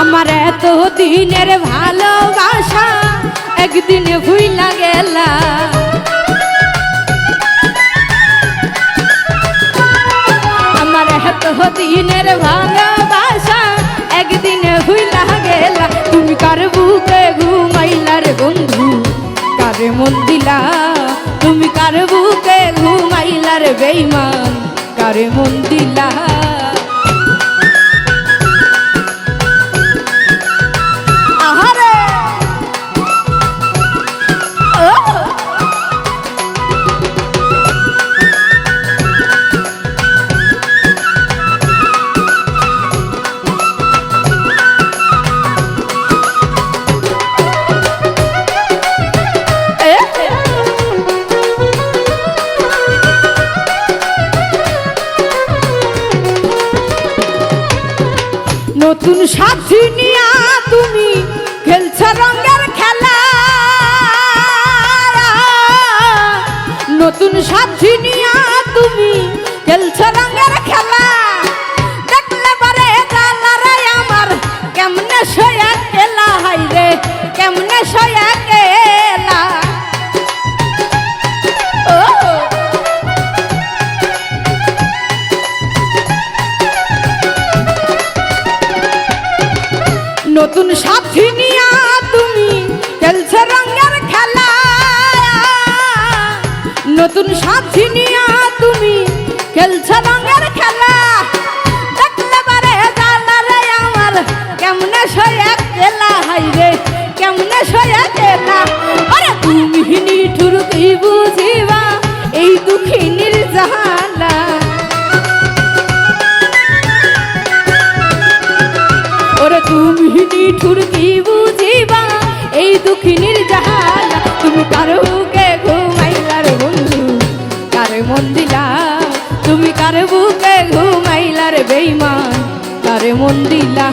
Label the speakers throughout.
Speaker 1: আমার এত দিনের ভালোবাসা একদিনে ভুইলা গেলা, আমার এত দিনের ভালোবাসা একদিনে ভুইলা গেলা। তুমি কার বুকে ঘুমাইলা রে বন্ধু, কারে মন দিলা? তুমি কার বুকে ঘুমাইলা রে বেঈমান, কারে মন দিলা? নতুন সাথী নিয়া তুমি খেলছ রঙের খেলা, নতুন সাথী নিয়া তুমি খেলছ রঙের খেলা। দেখলে পারে জালারে আমার কেমনে সয়া গেলা, হাইরে কেমনে সয়া গেলা। নতুন সাথী নিয়া তুমি খেলছ রঙের খেলা, নতুন সাথী নিয়া তুমি খেলছ রঙের খেলা। দেখলে পারে জালারে আমার কেমনে সয়া গেলা, হাইরে কেমনে সয়া গেলা। আরে তুমি নিঠুর কি বুঝিবা এই দুঃখিনীর জ্বালা, ওরে তুমি নিঠুর কি বুঝিবা এই দুঃখিনীর জ্বালা। তুমি কার বুকে ঘুমাইলা রে বন্ধু, কারে মন দিলা? তুমি কার বুকে ঘুমাইলা রে বেঈমান, কারে মন দিলা?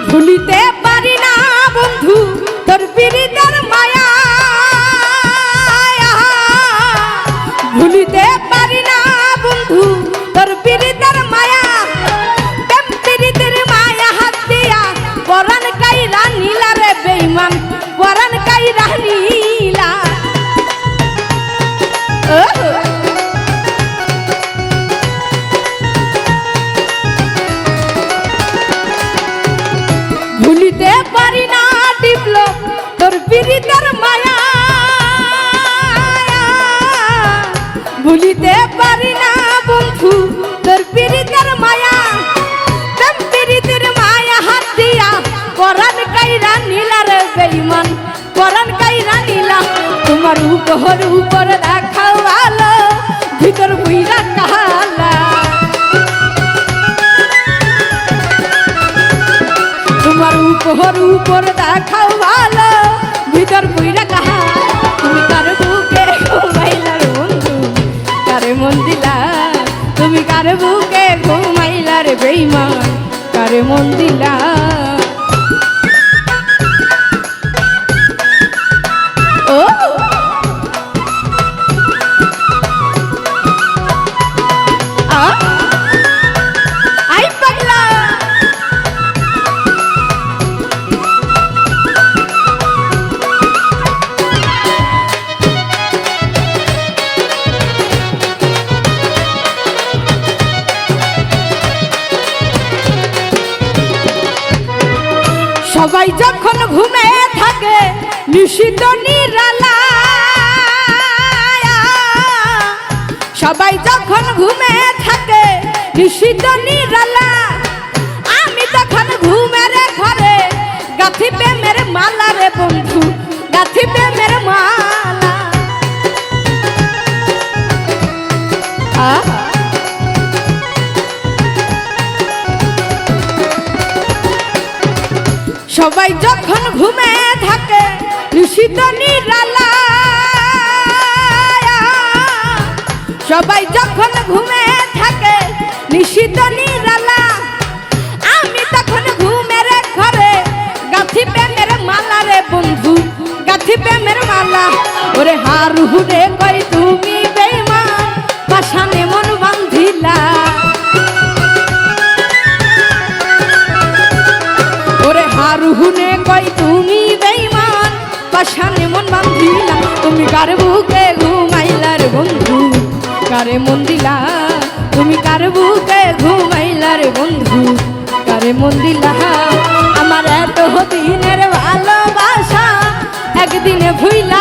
Speaker 1: ভুলিতে পারি না বন্ধু তোর পীড়িতের মায়া, ভুলিতে পারি না বন্ধু তোর পীড়িতের মায়া। প্রেম পীড়িতের মায়া হাত দিয়া পরাণ কাইরা নীলা রে বেঈমান, পরাণ কাইরা নীলা। ভুলিতে পারি না টিপল তোর পীড়িতের মায়া, ভুলিতে পারি না বন্ধু তোর পীড়িতের মায়া। প্রেম পীড়িতের মায়া হাত দিয়া পরাণ কাইরা নীলা রে বেঈমান, পরাণ কাইরা নীলা। তোমার উপর দেখাও আলো, ভিতর বুইরা কালা। তোমার উপর দেখাও ভালো, ভিতর বুইরা কাহা। তুমি কার বুকে ঘুমাইলা রে বন্ধু, কারে মন দিলা? তুমি কার বুকে ঘুমাইলা রে বেঈমান, কারে মন দিলা? ও আই পাগলা। নিশিত নিরালা সবাই যখন ঘুমে থাকে নিশিত নিরালা আমি তখন ঘুমের ঘরে গাথি প্রেমের মালা রে বন্ধু গাথি প্রেমের মালা সবাই যখন ঘুমে থাকে নিশিত নিরালা সবাই যখন ঘুমে থাকে নিশিত নিরালা আমি তখন ঘুমের ঘরে গাথি প্রেমের মালা রে বন্ধু গাথি প্রেমের মালা ওরে হারু রে কই তুমি বেঈমান পাশানে মন বাঁধিলা ওরে হারু রে কই তুমি বেঈমান পাশানে মন বাঁধিলা তুমি কার বুকে ঘুমাইলা রে বন্ধু কারে মন দিলা তুমি কার বুকে ঘুমাইলা রে বন্ধু কারে মন দিলা আমার এত দিনের ভালোবাসা একদিনে ভুইলা